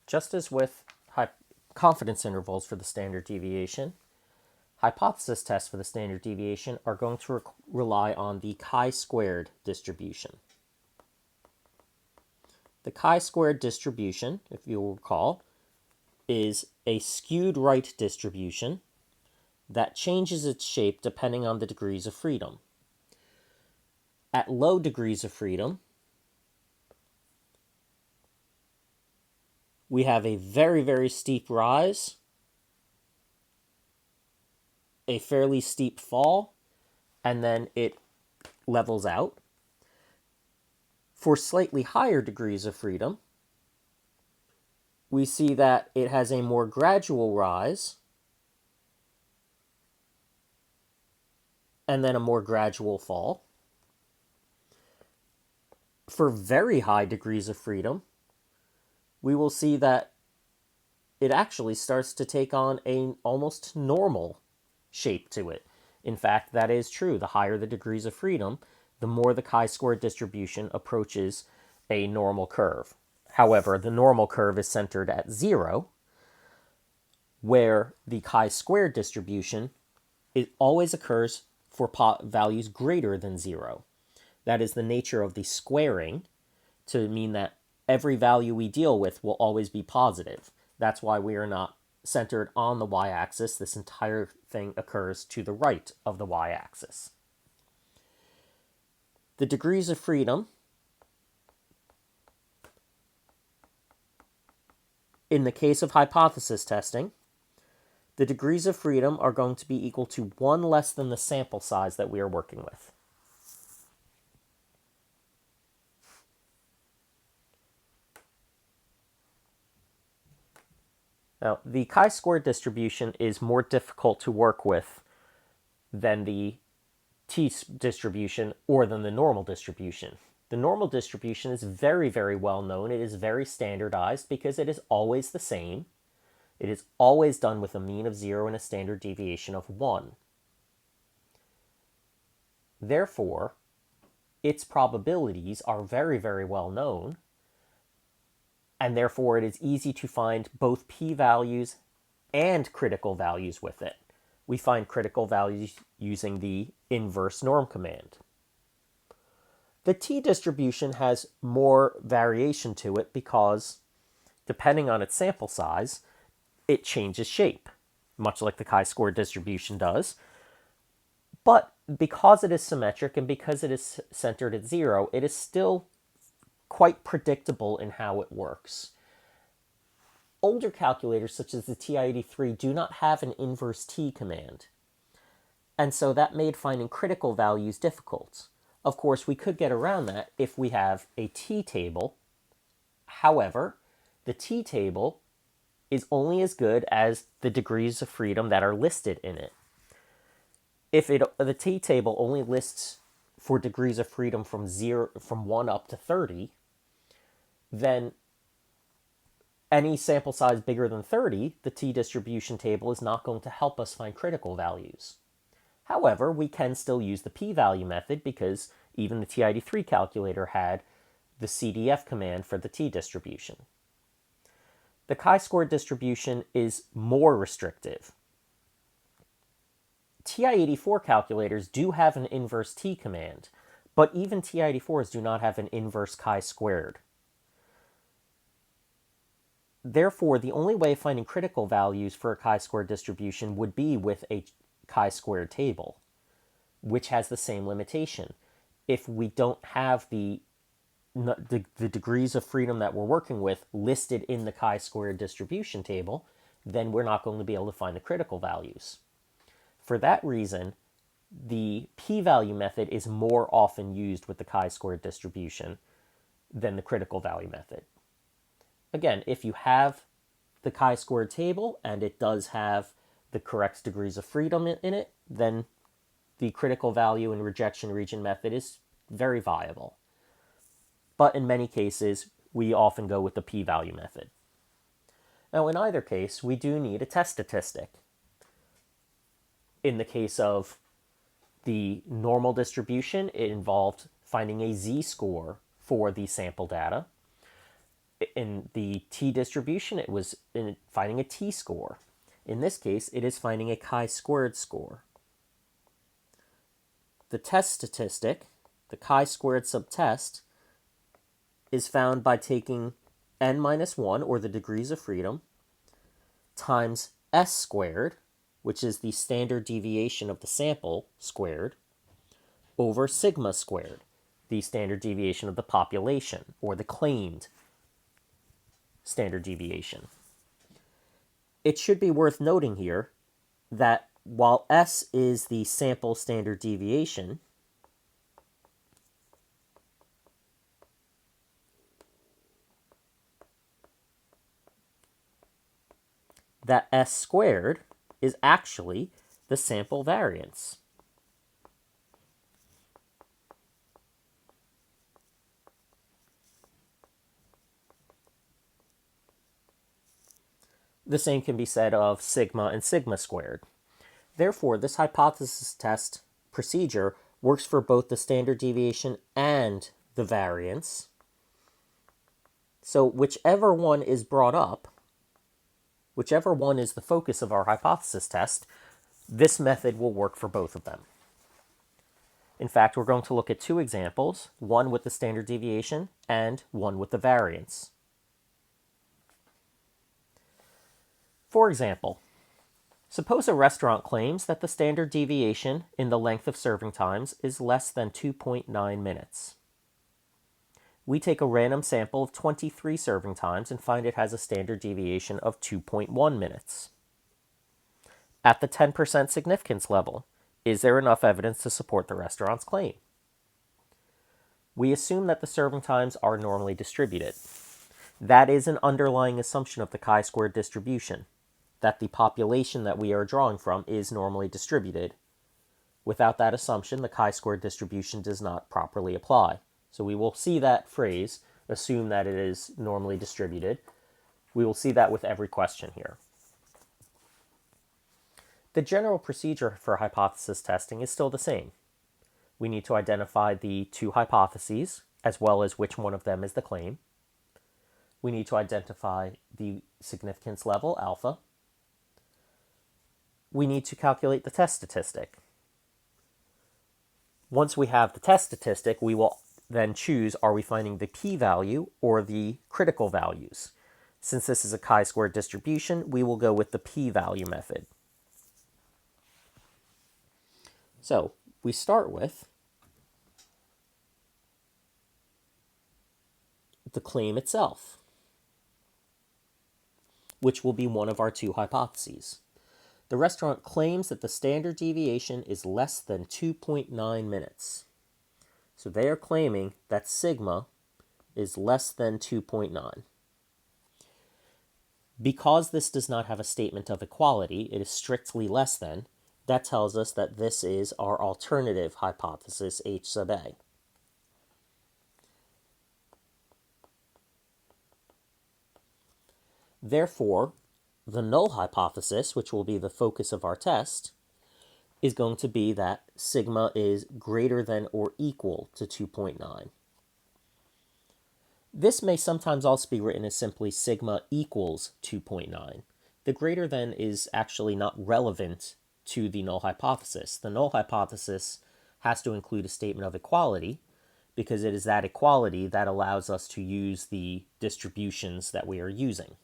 Just as with confidence intervals for the standard deviation, hypothesis tests for the standard deviation are going to rely on the chi-squared distribution. The chi-squared distribution, if you'll recall, is a skewed right distribution that changes its shape depending on the degrees of freedom. At low degrees of freedom, we have a very, very steep rise, a fairly steep fall, and then it levels out. For slightly higher degrees of freedom, we see that it has a more gradual rise and then a more gradual fall. For very high degrees of freedom, we will see that it actually starts to take on an almost normal shape to it. In fact, that is true. The higher the degrees of freedom, the more the chi-squared distribution approaches a normal curve. However, the normal curve is centered at 0, where the chi-squared distribution always occurs for values greater than 0. That is the nature of the squaring, to mean that every value we deal with will always be positive. That's why we are not centered on the y-axis. This entire thing occurs to the right of the y-axis. The degrees of freedom in the case of hypothesis testing, the degrees of freedom are going to be equal to 1 less than the sample size that we are working with. Now, the chi-squared distribution is more difficult to work with than the t-distribution or than the normal distribution. The normal distribution is very, very well known. It is very standardized because it is always the same. It is always done with a mean of 0 and a standard deviation of 1. Therefore, its probabilities are very, very well known, and therefore it is easy to find both p-values and critical values with it. We find critical values using the inverse norm command. The t-distribution has more variation to it because, depending on its sample size, it changes shape, much like the chi-squared distribution does. But because it is symmetric and because it is centered at 0, it is still quite predictable in how it works. Older calculators, such as the TI-83, do not have an inverse t command, and so that made finding critical values difficult. Of course, we could get around that if we have a t-table. However, the t-table is only as good as the degrees of freedom that are listed in it. If the t-table only lists for degrees of freedom from 1 up to 30, then any sample size bigger than 30, the t-distribution table is not going to help us find critical values. However, we can still use the p-value method because even the TI-83 calculator had the CDF command for the t-distribution. The chi-squared distribution is more restrictive. TI-84 calculators do have an inverse t command, but even TI-84s do not have an inverse chi-squared. Therefore, the only way of finding critical values for a chi-squared distribution would be with a chi-squared table, which has the same limitation. If we don't have the degrees of freedom that we're working with listed in the chi-squared distribution table, then we're not going to be able to find the critical values. For that reason, the p-value method is more often used with the chi-squared distribution than the critical value method. Again, if you have the chi-squared table and it does have the correct degrees of freedom in it, then the critical value and rejection region method is very viable. But in many cases, we often go with the p-value method. Now, in either case, we do need a test statistic. In the case of the normal distribution, it involved finding a z-score for the sample data. In the t-distribution, it was finding a t-score. In this case, it is finding a chi-squared score. The test statistic, the chi-squared subtest, is found by taking n minus 1, or the degrees of freedom, times s squared, which is the standard deviation of the sample squared, over sigma squared, the standard deviation of the population, or the claimed standard deviation. It should be worth noting here that while S is the sample standard deviation, that S squared is actually the sample variance. The same can be said of sigma and sigma squared. Therefore, this hypothesis test procedure works for both the standard deviation and the variance. So whichever one is brought up, whichever one is the focus of our hypothesis test, this method will work for both of them. In fact, we're going to look at two examples, one with the standard deviation and one with the variance. For example, suppose a restaurant claims that the standard deviation in the length of serving times is less than 2.9 minutes. We take a random sample of 23 serving times and find it has a standard deviation of 2.1 minutes. At the 10% significance level, is there enough evidence to support the restaurant's claim? We assume that the serving times are normally distributed. That is an underlying assumption of the chi-squared distribution, that the population that we are drawing from is normally distributed. Without that assumption, the chi-squared distribution does not properly apply. So we will see that phrase, assume that it is normally distributed. We will see that with every question here. The general procedure for hypothesis testing is still the same. We need to identify the two hypotheses, as well as which one of them is the claim. We need to identify the significance level, alpha. We need to calculate the test statistic. Once we have the test statistic, we will then choose, are we finding the p-value or the critical values? Since this is a chi-squared distribution, we will go with the p-value method. So we start with the claim itself, which will be one of our two hypotheses. The restaurant claims that the standard deviation is less than 2.9 minutes. So they are claiming that sigma is less than 2.9. Because this does not have a statement of equality, it is strictly less than, that tells us that this is our alternative hypothesis, H sub A. Therefore, the null hypothesis, which will be the focus of our test, is going to be that sigma is greater than or equal to 2.9. This may sometimes also be written as simply sigma equals 2.9. The greater than is actually not relevant to the null hypothesis. The null hypothesis has to include a statement of equality because it is that equality that allows us to use the distributions that we are using.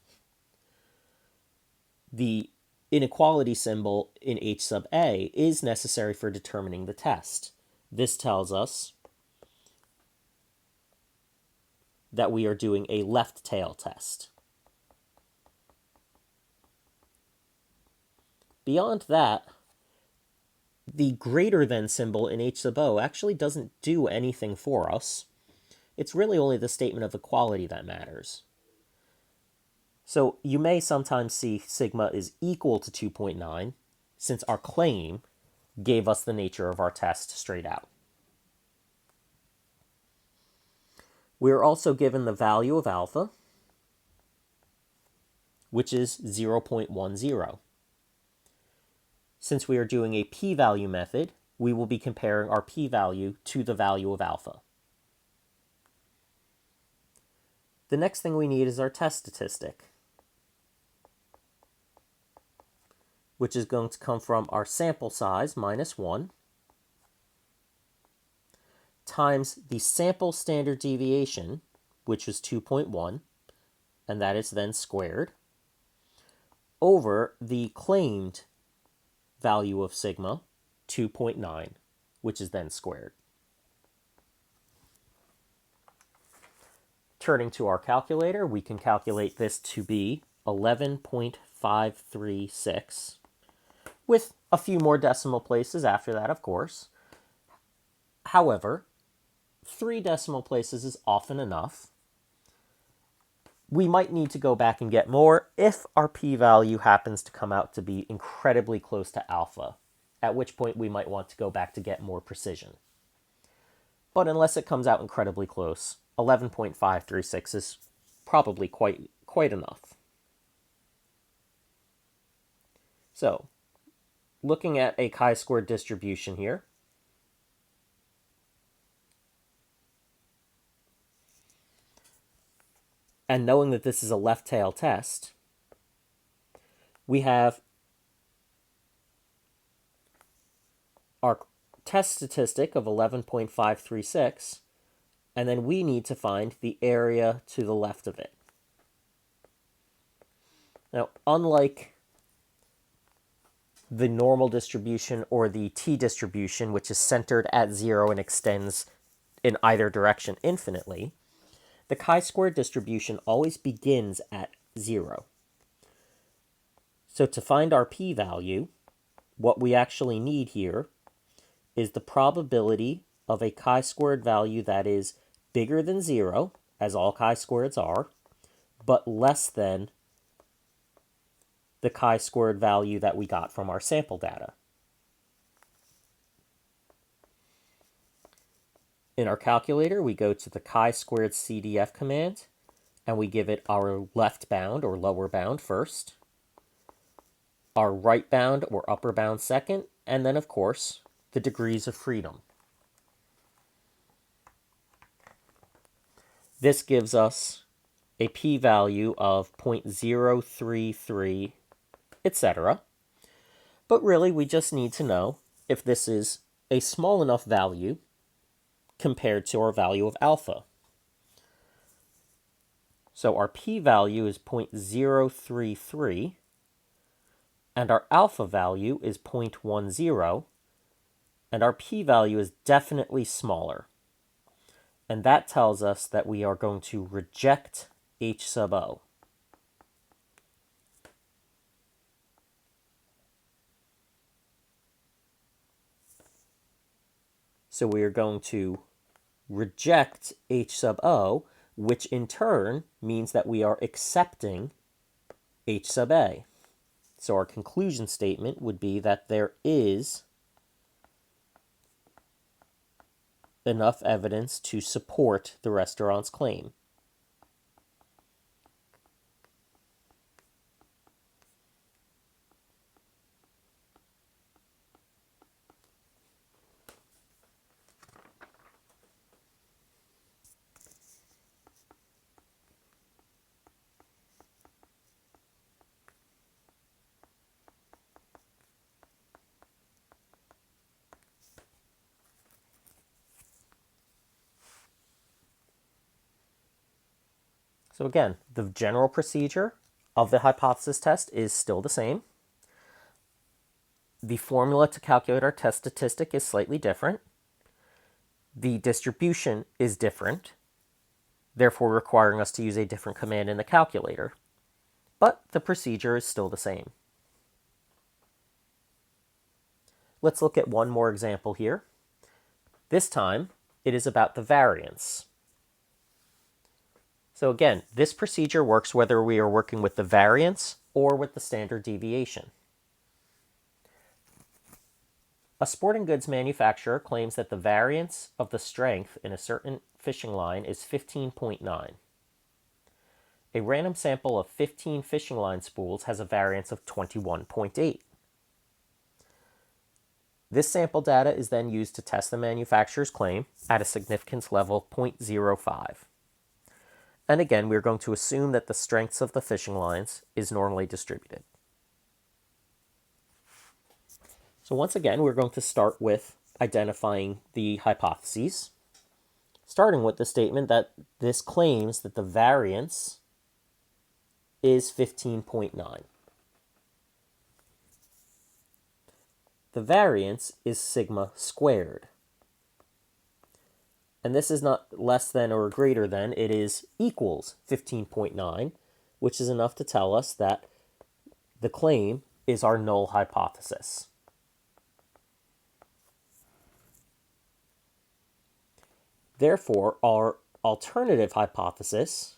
The inequality symbol in H sub A is necessary for determining the test. This tells us that we are doing a left tail test. Beyond that, the greater than symbol in H sub O actually doesn't do anything for us. It's really only the statement of equality that matters. So you may sometimes see sigma is equal to 2.9 since our claim gave us the nature of our test straight out. We are also given the value of alpha, which is 0.10. Since we are doing a p-value method, we will be comparing our p-value to the value of alpha. The next thing we need is our test statistic, which is going to come from our sample size minus 1 times the sample standard deviation, which was 2.1, and that is then squared, over the claimed value of sigma, 2.9, which is then squared. Turning to our calculator, we can calculate this to be 11.536, with a few more decimal places after that, of course. However, 3 decimal places is often enough. We might need to go back and get more if our p-value happens to come out to be incredibly close to alpha, at which point we might want to go back to get more precision. But unless it comes out incredibly close, 11.536 is probably quite enough. So, looking at a chi-squared distribution here, and knowing that this is a left tail test, we have our test statistic of 11.536, and then we need to find the area to the left of it. Now, unlike the normal distribution or the t-distribution, which is centered at 0 and extends in either direction infinitely, the chi-squared distribution always begins at 0. So to find our p-value, what we actually need here is the probability of a chi-squared value that is bigger than 0, as all chi-squareds are, but less than the chi-squared value that we got from our sample data. In our calculator, we go to the chi-squared CDF command, and we give it our left bound or lower bound first, our right bound or upper bound second, and then, of course, the degrees of freedom. This gives us a p-value of 0.033, etc. But really, we just need to know if this is a small enough value compared to our value of alpha. So our p-value is 0.033, and our alpha value is 0.10, and our p-value is definitely smaller. And that tells us that we are going to reject H sub O. So we are going to reject H sub O, which in turn means that we are accepting H sub A. So our conclusion statement would be that there is enough evidence to support the restaurant's claim. So again, the general procedure of the hypothesis test is still the same. The formula to calculate our test statistic is slightly different. The distribution is different, therefore requiring us to use a different command in the calculator. But the procedure is still the same. Let's look at one more example here. This time, it is about the variance. So again, this procedure works whether we are working with the variance or with the standard deviation. A sporting goods manufacturer claims that the variance of the strength in a certain fishing line is 15.9. A random sample of 15 fishing line spools has a variance of 21.8. This sample data is then used to test the manufacturer's claim at a significance level of 0.05. And again, we're going to assume that the strengths of the fishing lines is normally distributed. So once again, we're going to start with identifying the hypotheses, starting with the statement that this claims that the variance is 15.9. The variance is sigma squared. And this is not less than or greater than, it is equals 15.9, which is enough to tell us that the claim is our null hypothesis. Therefore, our alternative hypothesis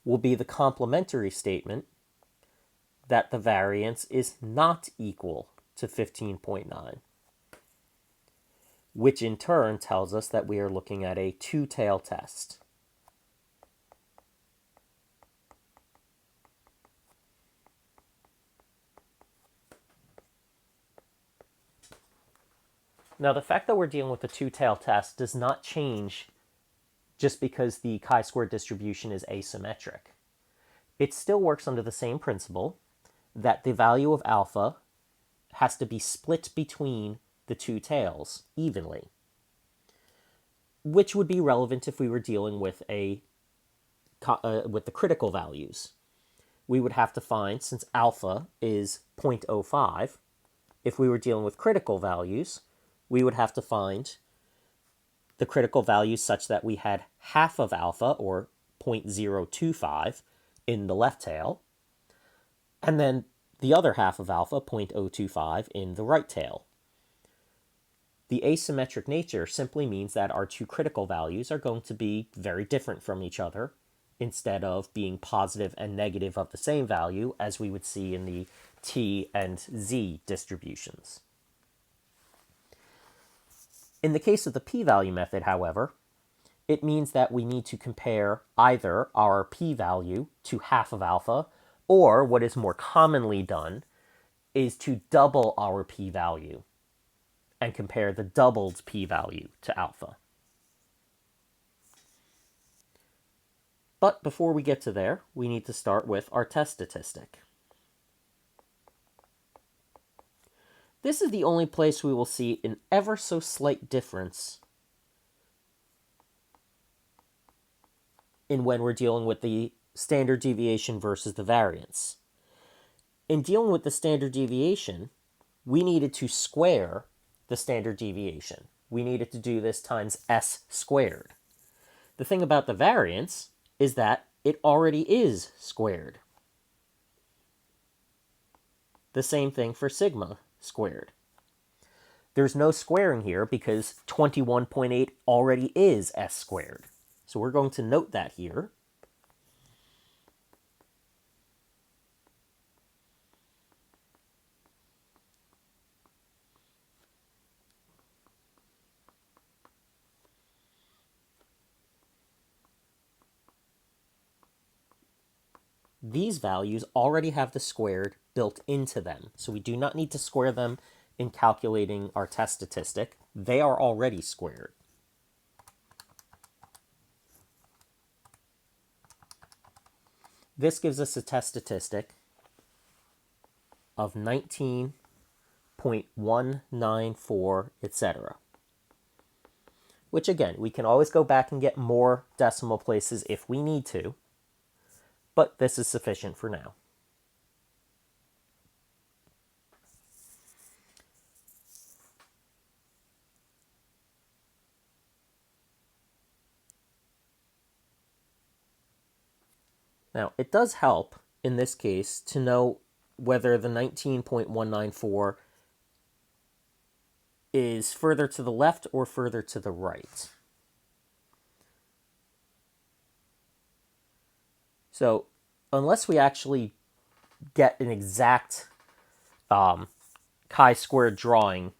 will be the complementary statement that the variance is not equal to 15.9, which in turn tells us that we are looking at a two-tail test. Now, the fact that we're dealing with a two-tail test does not change just because the chi-square distribution is asymmetric. It still works under the same principle that the value of alpha has to be split between the two tails evenly, which would be relevant if we were dealing with with the critical values. We would have to find, since alpha is 0.05, if we were dealing with critical values, we would have to find the critical values such that we had half of alpha, or 0.025, in the left tail, and then the other half of alpha, 0.025, in the right tail. The asymmetric nature simply means that our two critical values are going to be very different from each other, instead of being positive and negative of the same value, as we would see in the t and z distributions. In the case of the p-value method, however, it means that we need to compare either our p-value to half of alpha, or what is more commonly done is to double our p-value and compare the doubled p-value to alpha. But before we get to there, we need to start with our test statistic. This is the only place we will see an ever so slight difference in when we're dealing with the standard deviation versus the variance. In dealing with the standard deviation, we needed to square the standard deviation. We needed to do this times s squared. The thing about the variance is that it already is squared. The same thing for sigma squared. There's no squaring here because 21.8 already is s squared. So we're going to note that here. These values already have the squared built into them, so we do not need to square them in calculating our test statistic. They are already squared. This gives us a test statistic of 19.194, etc. Which again, we can always go back and get more decimal places if we need to, but this is sufficient for now. Now, it does help in this case to know whether the 19.194 is further to the left or further to the right. So, unless we actually get an exact chi-square drawing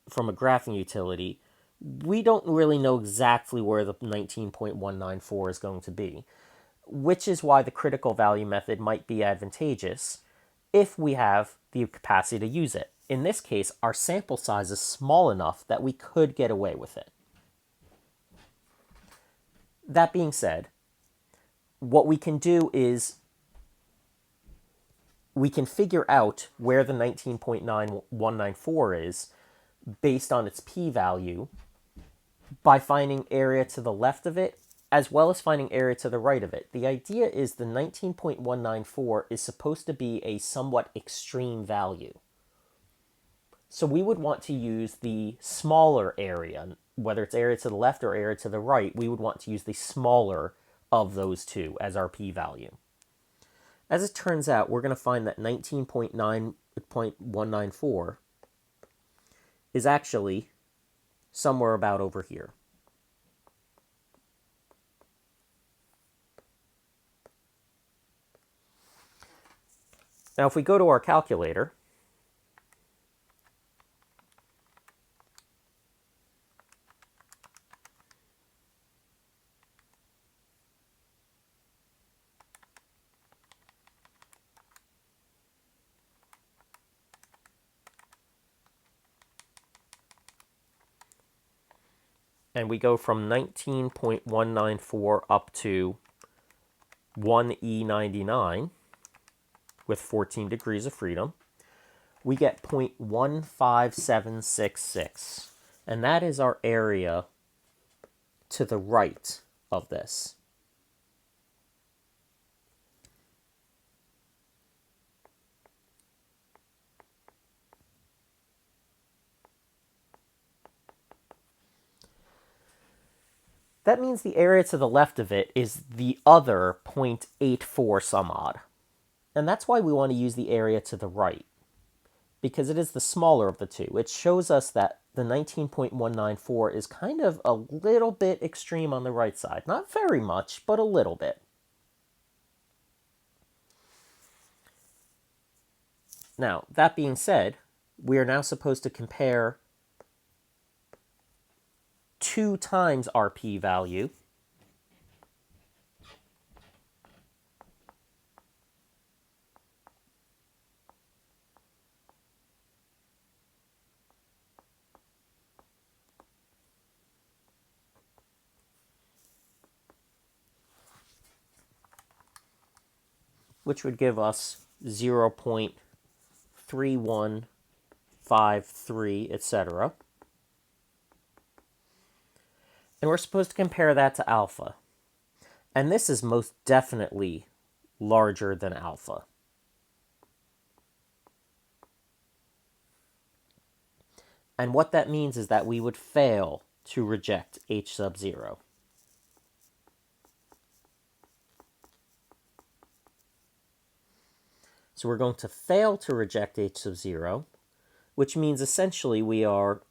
from a graphing utility, we don't really know exactly where the 19.194 is going to be, which is why the critical value method might be advantageous if we have the capacity to use it. In this case, our sample size is small enough that we could get away with it. That being said, what we can do is we can figure out where the 19.9194 is based on its p-value by finding area to the left of it as well as finding area to the right of it. The idea is the 19.194 is supposed to be a somewhat extreme value. So we would want to use the smaller area, whether it's area to the left or area to the right, we would want to use the smaller of those two as our p-value. As it turns out, we're going to find that 19.194 is actually somewhere about over here. Now, if we go to our calculator, and we go from 19.194 up to 1E99 with 14 degrees of freedom, we get 0.15766. And that is our area to the right of this. That means the area to the left of it is the other 0.84 some odd. And that's why we want to use the area to the right, because it is the smaller of the two. It shows us that the 19.194 is kind of a little bit extreme on the right side. Not very much, but a little bit. Now, that being said, we are now supposed to compare 2 times our p-value which would give us 0.3153, etc. And we're supposed to compare that to alpha. And this is most definitely larger than alpha. And what that means is that we would fail to reject h sub 0. So we're going to fail to reject h sub 0, which means essentially we are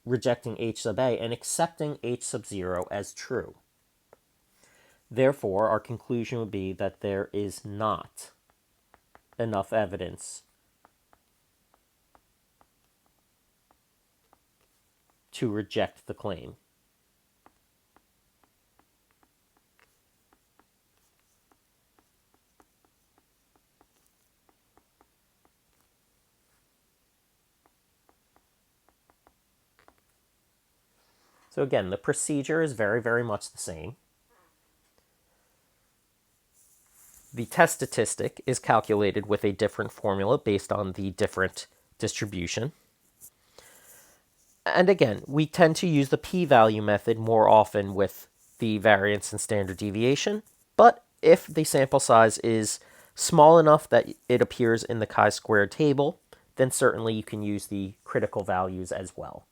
rejecting h sub a and accepting h sub 0 as true. Therefore, our conclusion would be that there is not enough evidence to reject the claim. So again, the procedure is very, very much the same. The test statistic is calculated with a different formula based on the different distribution. And again, we tend to use the p-value method more often with the variance and standard deviation, but if the sample size is small enough that it appears in the chi-squared table, then certainly you can use the critical values as well.